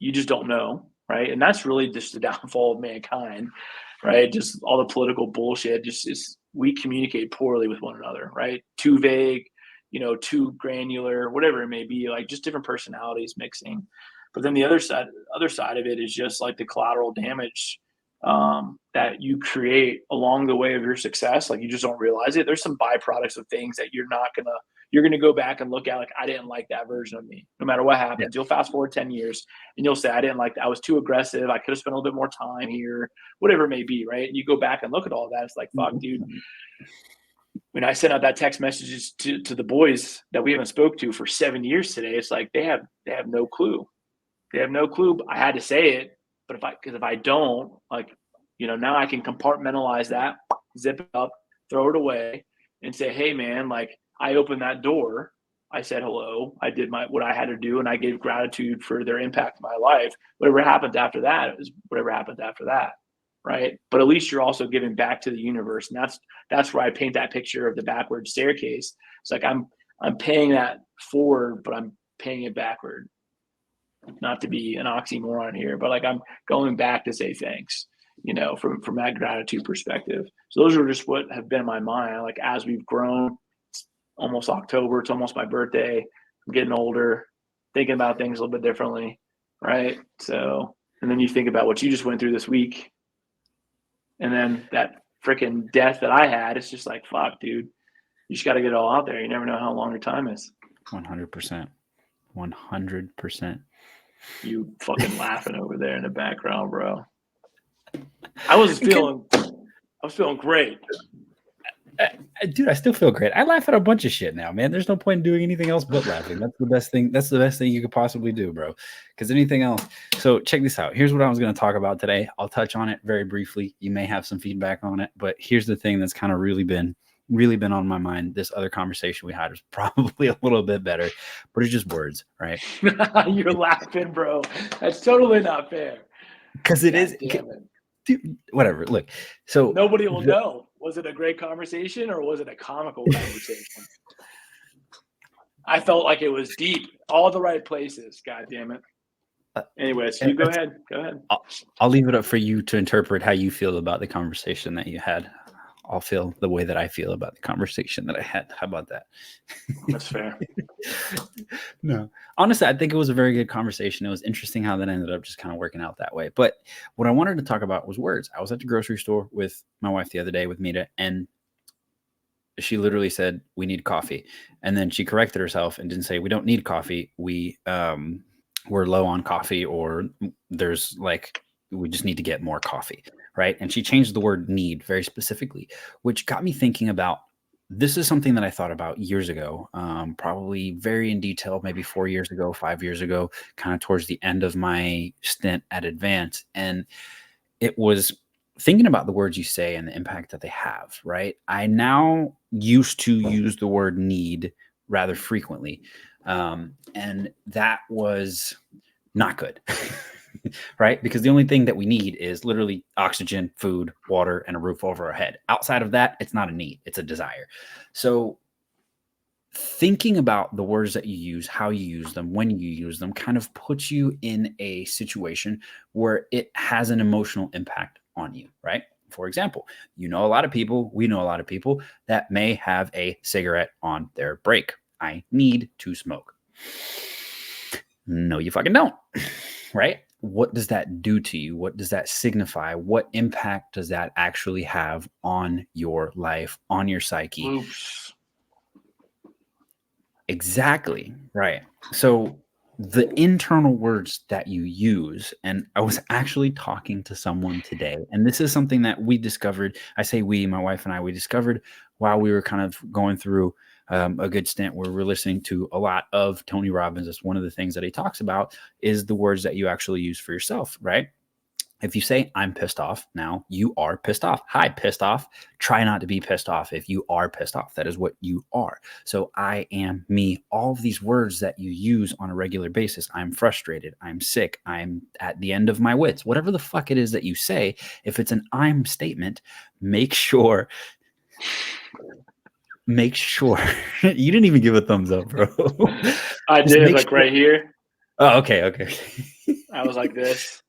You just don't know, right? And that's really just the downfall of mankind, right? Just all the political bullshit. Just is we communicate poorly with one another, right? Too vague, too granular, whatever it may be. Like just different personalities mixing. But then the other side of it is just like the collateral damage that you create along the way of your success. Like you just don't realize it. There's some byproducts of things that you're gonna go back and look at. Like I didn't like that version of me. No matter what Yeah. happens, you'll fast forward 10 years and you'll say I didn't like that. I was too aggressive. I could have spent a little bit more time here, whatever it may be, right? And you go back and look at all that. It's like fuck, dude. When I sent out that text messages to the boys that we haven't spoke to for 7 years today, it's like they have no clue. They have no clue. I had to say it, but if I don't, like, now I can compartmentalize that, zip it up, throw it away, and say, hey, man, like I opened that door. I said hello. I did what I had to do, and I gave gratitude for their impact in my life. Whatever happens after that is whatever happens after that, right? But at least you're also giving back to the universe, and that's where I paint that picture of the backward staircase. It's like I'm paying that forward, but I'm paying it backward. Not to be an oxymoron here, but like I'm going back to say thanks, from that gratitude perspective. So those are just what have been in my mind. Like as we've grown, it's almost October, it's almost my birthday. I'm getting older. thinking about things a little bit differently, right? So, and then you think about what you just went through this week, and then that freaking death that I had. It's just like, fuck, dude. You just got to get it all out there. You never know how long your time is. 100%. 100%. You fucking laughing over there in the background, bro. I was feeling great. Dude, I still feel great. I laugh at a bunch of shit now, man. There's no point in doing anything else but laughing. That's the best thing. That's the best thing you could possibly do, bro. Because anything else. So check this out. Here's what I was going to talk about today. I'll touch on it very briefly. You may have some feedback on it, but here's the thing that's kind of really been on my mind. This other conversation we had was probably a little bit better, but it's just words, right? You're laughing, bro. That's totally not fair. Because it is. Damn it. Dude, whatever. Look, so nobody will know. Was it a great conversation or was it a comical conversation? I felt like it was deep, all the right places. God damn it. Anyways, you go ahead. Go ahead. I'll leave it up for you to interpret how you feel about the conversation that you had. I'll feel the way that I feel about the conversation that I had. How about that? That's fair. No, honestly, I think it was a very good conversation. It was interesting how that ended up just kind of working out that way. But what I wanted to talk about was words. I was at the grocery store with my wife the other day with Mita, and she literally said, "We need coffee." And then she corrected herself and didn't say, "We don't need coffee. We're low on coffee, or there's like, we just need to get more coffee." Right. And she changed the word need very specifically, which got me thinking about, this is something that I thought about years ago, probably very in detail, maybe 4 years ago, 5 years ago, kind of towards the end of my stint at Advance. And it was thinking about the words you say and the impact that they have, right? I now used to use the word need rather frequently. And that was not good. Right? Because the only thing that we need is literally oxygen, food, water, and a roof over our head. Outside of that, it's not a need, it's a desire. So thinking about the words that you use, how you use them, when you use them, kind of puts you in a situation where it has an emotional impact on you, right? For example, we know a lot of people that may have a cigarette on their break. I need to smoke. No, you fucking don't, right? What does that do to you? What does that signify? What impact does that actually have on your life, on your psyche? Oops. Exactly. Right. So the internal words that you use, and I was actually talking to someone today, and this is something that we discovered. I say we, my wife and I, we discovered while we were kind of going through a good stint where we're listening to a lot of Tony Robbins. That's one of the things that he talks about, is the words that you actually use for yourself, right? If you say, "I'm pissed off," now you are pissed off. Hi, pissed off. Try not to be pissed off if you are pissed off. That is what you are. So I am me. All of these words that you use on a regular basis. I'm frustrated. I'm sick. I'm at the end of my wits. Whatever the fuck it is that you say, if it's an "I'm" statement, make sure you didn't even give a thumbs up, bro. I did, like right here. Oh, okay. I was like this.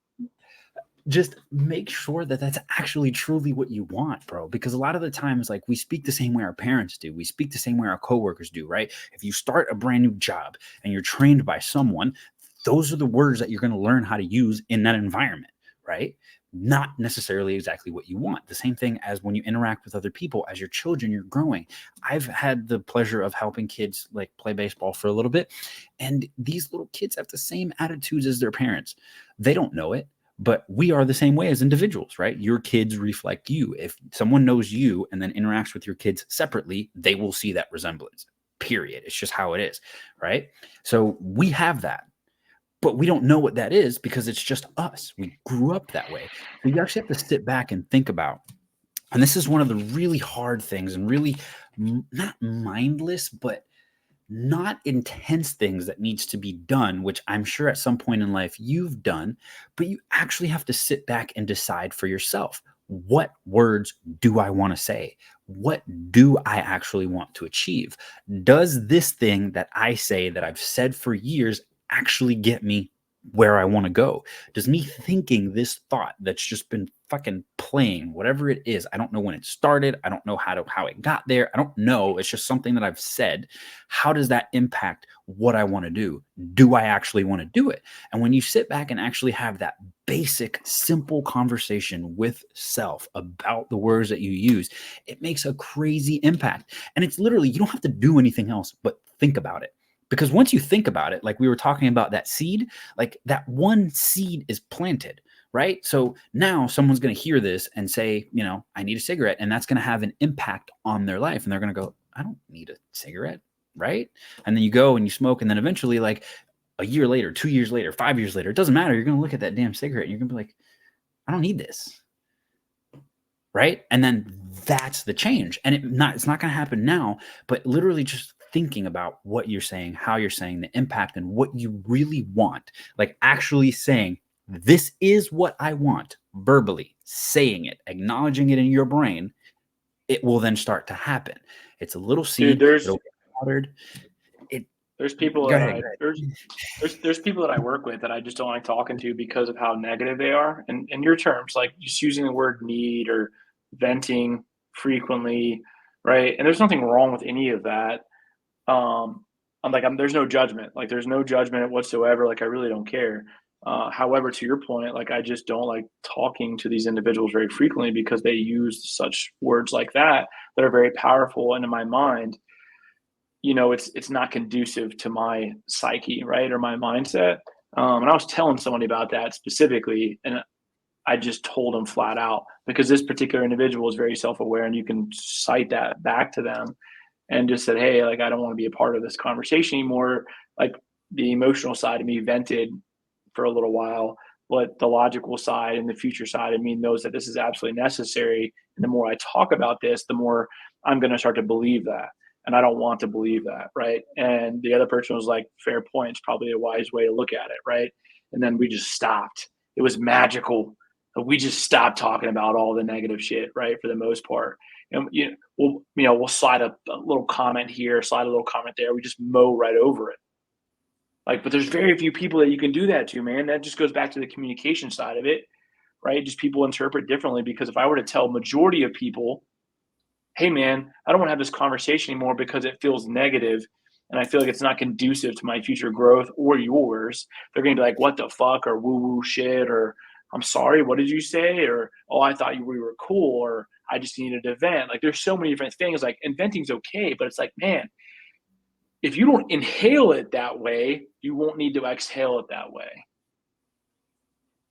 Just make sure that that's actually truly what you want, bro. Because a lot of the times, like, we speak the same way our parents do. We speak the same way our coworkers do, right? If you start a brand new job and you're trained by someone, those are the words that you're going to learn how to use in that environment, right? Not necessarily exactly what you want. The same thing as when you interact with other people, as your children, you're growing. I've had the pleasure of helping kids like play baseball for a little bit. And these little kids have the same attitudes as their parents. They don't know it, but we are the same way as individuals, right? Your kids reflect you. If someone knows you and then interacts with your kids separately, they will see that resemblance, period. It's just how it is, right? So we have that. But we don't know what that is because it's just us. We grew up that way. So you actually have to sit back and think about, and this is one of the really hard things and really not mindless, but not intense things that needs to be done, which I'm sure at some point in life you've done, but you actually have to sit back and decide for yourself. What words do I want to say? What do I actually want to achieve? Does this thing that I say that I've said for years actually get me where I want to go? Does me thinking this thought that's just been fucking playing, whatever it is, I don't know when it started, I don't know how it got there, I don't know, it's just something that I've said. How does that impact what I want to do? Do I actually want to do it? And when you sit back and actually have that basic, simple conversation with self about the words that you use, it makes a crazy impact. And it's literally, you don't have to do anything else but think about it. Because once you think about it, like we were talking about that seed, like that one seed is planted, right? So now someone's going to hear this and say, I need a cigarette. And that's going to have an impact on their life. And they're going to go, I don't need a cigarette, right? And then you go and you smoke. And then eventually, like a year later, 2 years later, 5 years later, it doesn't matter. You're going to look at that damn cigarette and you're going to be like, I don't need this. Right. And then that's the change. And it's not going to happen now, but literally just thinking about what you're saying, how you're saying, the impact, and what you really want, like actually saying, this is what I want, verbally saying it, acknowledging it in your brain, it will then start to happen. It's a little seed. Dude, It'll get watered. there's people Go that ahead. there's people that I work with that I just don't like talking to because of how negative they are. And in your terms, like just using the word need or venting frequently, right? And there's nothing wrong with any of that. There's no judgment. Like there's no judgment whatsoever. Like I really don't care. However, to your point, like I just don't like talking to these individuals very frequently because they use such words like that are very powerful. And in my mind, it's not conducive to my psyche, right, or my mindset. And I was telling somebody about that specifically, and I just told them flat out because this particular individual is very self-aware, and you can cite that back to them, and just said, "Hey, like I don't want to be a part of this conversation anymore." Like the emotional side of me vented for a little while, but the logical side and the future side of me knows that this is absolutely necessary. And the more I talk about this, the more I'm going to start to believe that. And I don't want to believe that. Right. And the other person was like, fair point. It's probably a wise way to look at it. Right. And then we just stopped. It was magical. We just stopped talking about all the negative shit. Right. For the most part. And we'll slide a little comment here, slide a little comment there. We just mow right over it. Like, but there's very few people that you can do that to, man. That just goes back to the communication side of it, right? Just people interpret differently. Because if I were to tell majority of people, hey, man, I don't want to have this conversation anymore because it feels negative and I feel like it's not conducive to my future growth or yours, they're going to be like, what the fuck, or woo woo shit, or I'm sorry, what did you say? Or, oh, I thought we were cool, or I just needed to vent. Like, there's so many different things. Like, and venting's okay, but it's like, man, if you don't inhale it that way, you won't need to exhale it that way.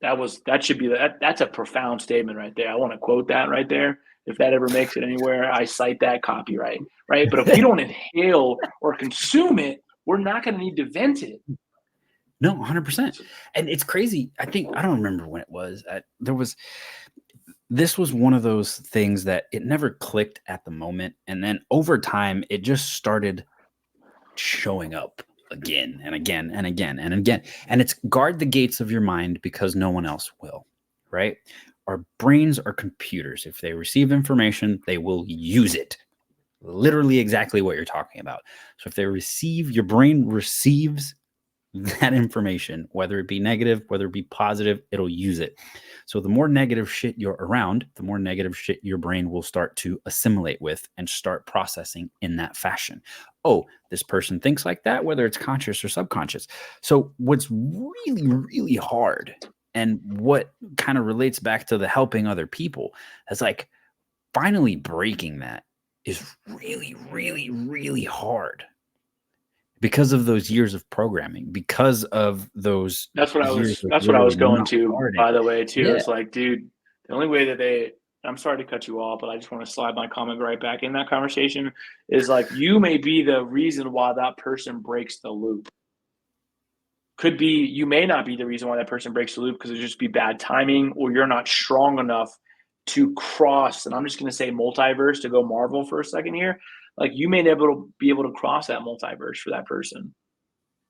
That's a profound statement right there. I want to quote that right there. If that ever makes it anywhere, I cite that copyright, right? But if we don't inhale or consume it, we're not going to need to vent it. No, 100%. And it's crazy. I don't remember when it was. This was one of those things that it never clicked at the moment. And then over time, it just started showing up again and again and again and again. And it's guard the gates of your mind because no one else will, right? Our brains are computers. If they receive information, they will use it. Literally exactly what you're talking about. So if your brain receives that information, whether it be negative, whether it be positive, it'll use it. So the more negative shit you're around, the more negative shit your brain will start to assimilate with and start processing in that fashion. Oh, this person thinks like that, whether it's conscious or subconscious. So what's really, really hard, and what kind of relates back to the helping other people, is like finally breaking that is really, really, really hard. Because of those years of programming, because of those That's what I years was of that's what I literally was going not to, guarding. by the way, too. Yeah. It's like, dude, the only way that I'm sorry to cut you off, but I just want to slide my comment right back in that conversation, is like, you may be the reason why that person breaks the loop. Could be, you may not be the reason why that person breaks the loop because it just be bad timing, or you're not strong enough to cross. And I'm just going to say multiverse to go Marvel for a second here. Like, you may never be able to cross that multiverse for that person,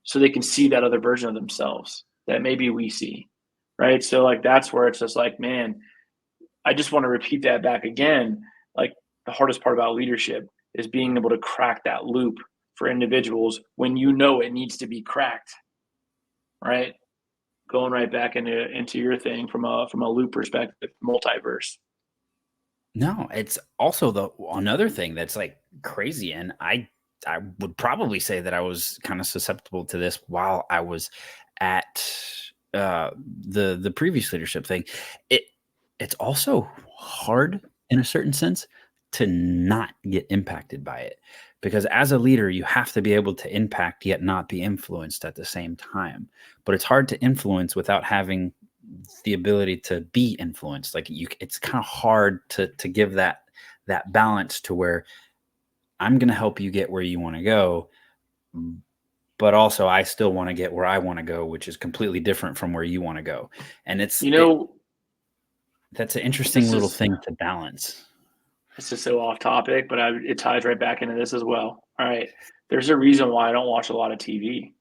so they can see that other version of themselves that maybe we see, right? So like that's where it's just like, man, I just want to repeat that back again. Like, the hardest part about leadership is being able to crack that loop for individuals when it needs to be cracked, right? going right back into your thing from a loop perspective, multiverse. No, it's also the another thing that's, like, crazy, and I would probably say that I was kinda susceptible to this while I was at, the previous leadership thing. It it's also hard in a certain sense to not get impacted by it, because as a leader, you have to be able to impact yet not be influenced at the same time, but it's hard to influence without having the ability to be influenced. Like, it's kind of hard to give that balance to where I'm going to help you get where you want to go, but also I still want to get where I want to go, which is completely different from where you want to go. And You know, that's an interesting this little is thing to balance. this is so off topic, but it ties right back into this as well. All right, there's a reason why I don't watch a lot of TV,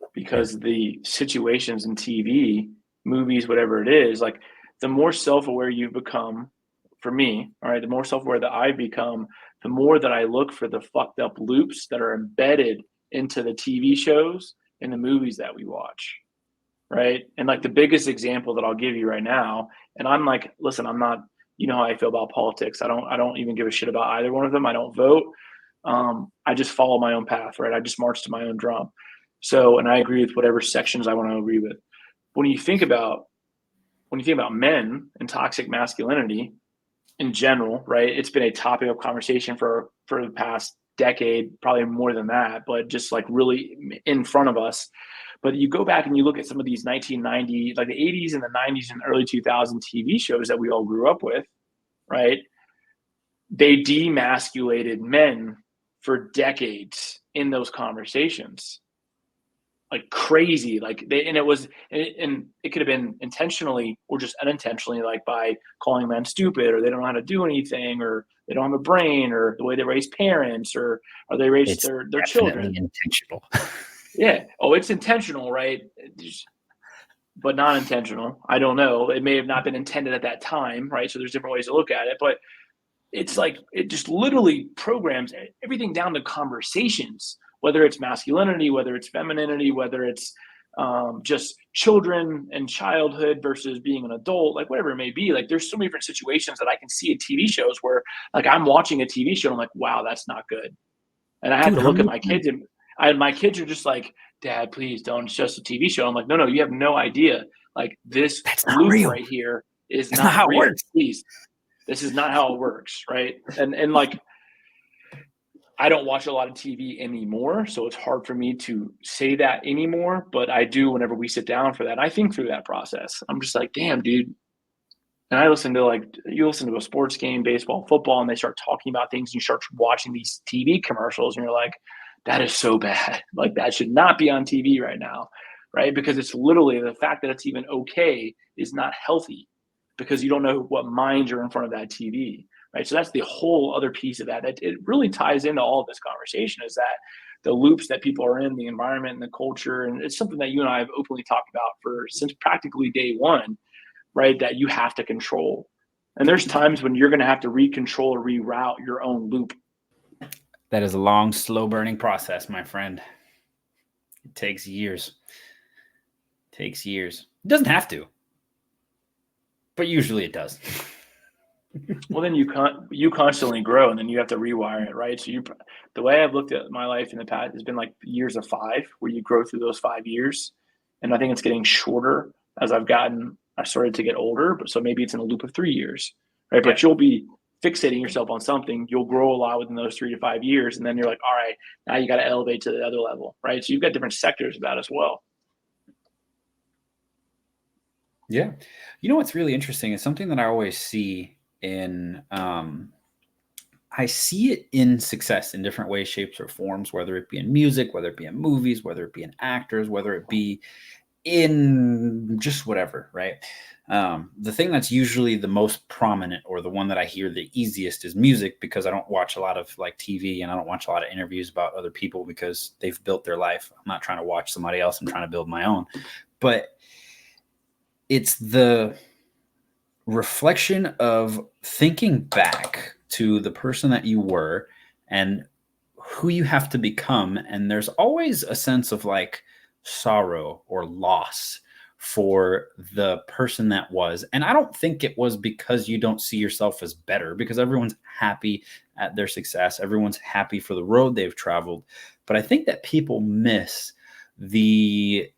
Yeah. because the situations in TV, movies, whatever it is, like the more self-aware you become, for me, all right, the more self-aware that I become, the more that I look for the fucked up loops that are embedded into the TV shows and the movies that we watch. Right. And like the biggest example that I'll give you right now, and I'm like, listen, I'm not, you know how I feel about politics. I don't even give a shit about either one of them. I don't vote. I just follow my own path, right? I just march to my own drum. So, and I agree with whatever sections I want to agree with. When you think about men and toxic masculinity in general, right? It's been a topic of conversation for the past decade, probably more than that, but just like really in front of us. But you go back and you look at some of these 1990, like the 80s and the 90s and early 2000 TV shows that we all grew up with, right? They demasculated men for decades in those conversations, like crazy. Like they, and it was, and it could have been intentionally or just unintentionally, like by calling men stupid, or they don't know how to do anything, or they don't have a brain, or the way they raise parents, or they raise It's their definitely children. intentional. Yeah. Oh, it's intentional, right? But not intentional. I don't know. It may have not been intended at that time, right? So there's different ways to look at it, but it's like it just literally programs everything down to conversations, whether it's masculinity, whether it's femininity, whether it's just children and childhood versus being an adult, like whatever it may be. Like there's so many different situations that I can see in TV shows where like I'm watching a TV show and I'm like, wow, that's not good. And I have Dude, to how look at many my times kids, and my kids are just like, Dad, please don't. It's just a TV show. I'm like, no, no, you have no idea. Like this that's not loop real. right here is That's not not how it real. works. Please, this is not how it works, right? And like I don't watch a lot of TV anymore, so it's hard for me to say that anymore. But I do whenever we sit down for that. I think through that process. I'm just like, damn, dude. And I listen to like you listen to a sports game, baseball, football, and they start talking about things. And you start watching these TV commercials, and you're like, that is so bad. Like that should not be on TV right now, right? Because it's literally the fact that it's even okay is not healthy, because you don't know what minds are in front of that TV, right? So that's the whole other piece of that. It really ties into all of this conversation, is that the loops that people are in, the environment and the culture, and it's something that you and I have openly talked about for since practically day one, right? That you have to control. And there's times when you're going to have to recontrol or reroute your own loop. That is a long, slow burning process, my friend. It takes years. It takes years. It doesn't have to, but usually it does. Well, then you constantly grow, and then you have to rewire it, right? So the way I've looked at my life in the past has been like years of 5, where you grow through those 5 years, and I think it's getting shorter as I started to get older, but so maybe it's in a loop of 3 years, right? Yeah. But you'll be fixating yourself on something, you'll grow a lot within those 3 to 5 years, and then you're like, all right, now you got to elevate to the other level, right? So you've got different sectors of that as well. Yeah. You know what's really interesting is something that I always see in I see it in success in different ways, shapes, or forms, whether it be in music, whether it be in movies, whether it be in actors, whether it be in just whatever, right? The thing that's usually the most prominent or the one that I hear the easiest is music, because I don't watch a lot of like TV and I don't watch a lot of interviews about other people because they've built their life. I'm not trying to watch somebody else. I'm trying to build my own. But it's the reflection of thinking back to the person that you were and who you have to become. And there's always a sense of like sorrow or loss for the person that was. And I don't think it was because you don't see yourself as better, because everyone's happy at their success. Everyone's happy for the road they've traveled. But I think that people miss the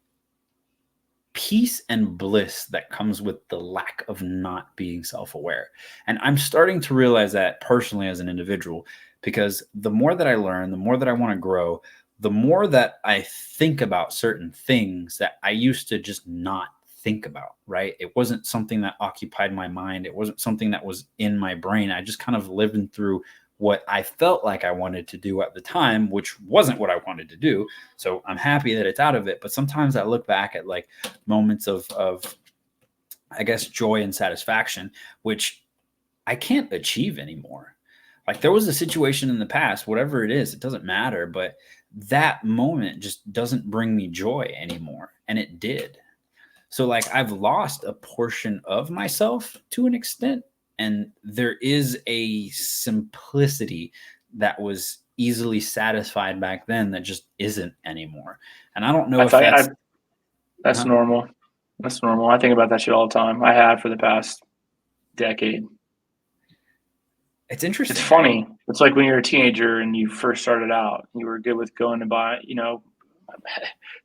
peace and bliss that comes with the lack of not being self-aware. And I'm starting to realize that personally as an individual, because the more that I learn, the more that I want to grow, the more that I think about certain things that I used to just not think about, right? It wasn't something that occupied my mind. It wasn't something that was in my brain. I just kind of lived through what I felt like I wanted to do at the time, which wasn't what I wanted to do. So I'm happy that it's out of it. But sometimes I look back at like moments of I guess, joy and satisfaction, which I can't achieve anymore. Like there was a situation in the past, whatever it is, it doesn't matter. But that moment just doesn't bring me joy anymore. And it did. So like I've lost a portion of myself to an extent. And there is a simplicity that was easily satisfied back then that just isn't anymore. And I don't know if that's normal. That's normal. I think about that shit all the time. I have for the past decade. It's interesting. It's funny. Right? It's like when you're a teenager and you first started out, you were good with going to buy,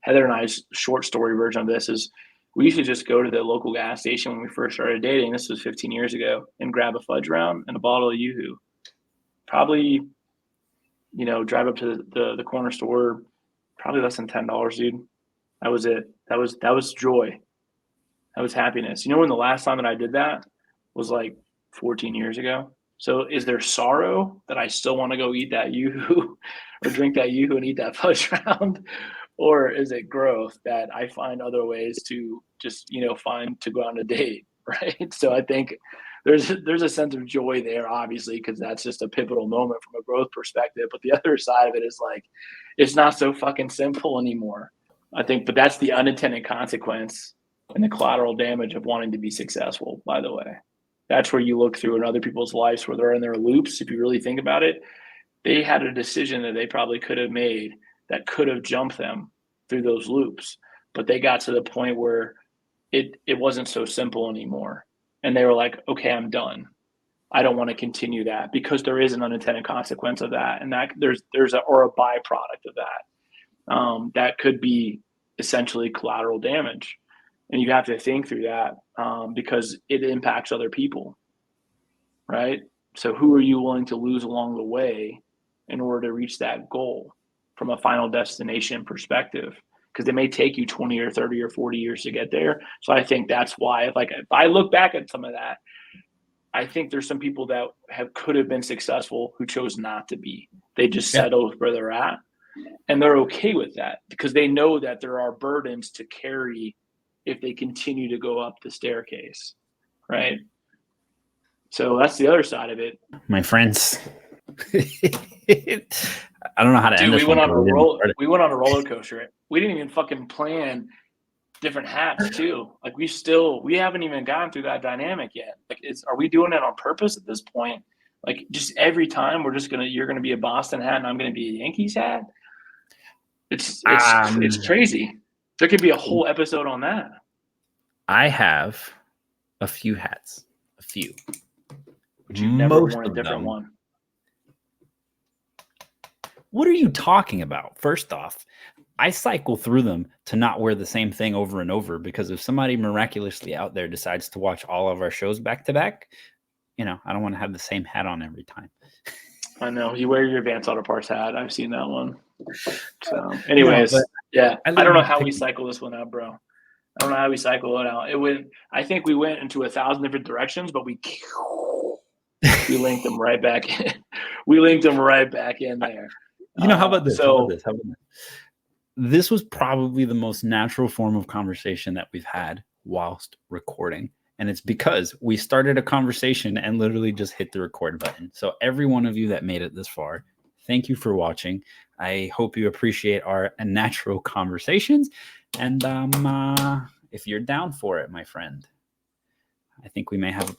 Heather and I's short story version of this is we used to just go to the local gas station when we first started dating. This was 15 years ago, and grab a fudge round and a bottle of Yoo-hoo. Probably, drive up to the corner store, probably less than $10, dude. That was it. That was joy. That was happiness. When the last time that I did that was like 14 years ago. So is there sorrow that I still want to go eat that Yoo-hoo or drink that Yoo-hoo and eat that fudge round? Or is it growth that I find other ways to just, find to go on a date, right? So I think there's a sense of joy there, obviously, because that's just a pivotal moment from a growth perspective. But the other side of it is like, it's not so fucking simple anymore. I think, but that's the unintended consequence and the collateral damage of wanting to be successful, by the way. That's where you look through in other people's lives where they're in their loops. If you really think about it, they had a decision that they probably could have made that could have jumped them through those loops, but they got to the point where it wasn't so simple anymore. And they were like, okay, I'm done. I don't want to continue that, because there is an unintended consequence of that. And that there's a byproduct of that. That could be essentially collateral damage. And you have to think through that because it impacts other people, right? So who are you willing to lose along the way in order to reach that goal from a final destination perspective? Because it may take you 20 or 30 or 40 years to get there. So I think that's why, if I look back at some of that, I think there's some people that could have been successful who chose not to be. They just settled where they're at, and they're okay with that because they know that there are burdens to carry if they continue to go up the staircase, right? So that's the other side of it. My friends. I don't know how to end this. We went on a roller coaster. We didn't even fucking plan different hats too. Like we haven't even gotten through that dynamic yet. Like are we doing it on purpose at this point? Like just every time you're gonna be a Boston hat and I'm gonna be a Yankees hat. It's crazy. There could be a whole episode on that. I have a few hats. A few. But you've never worn a different one. What are you talking about? First off, I cycle through them to not wear the same thing over and over, because if somebody miraculously out there decides to watch all of our shows back to back, I don't want to have the same hat on every time. I know. You wear your Advanced Auto Parts hat. I've seen that one. So anyways, I don't know how we cycle this one out, bro. I don't know how we cycle it out. I think we went into 1,000 different directions, but we linked them right back in. We linked them right back in there. How about this? This was probably the most natural form of conversation that we've had whilst recording. And it's because we started a conversation and literally just hit the record button. So every one of you that made it this far, thank you for watching. I hope you appreciate our natural conversations. And if you're down for it, my friend, I think we may have a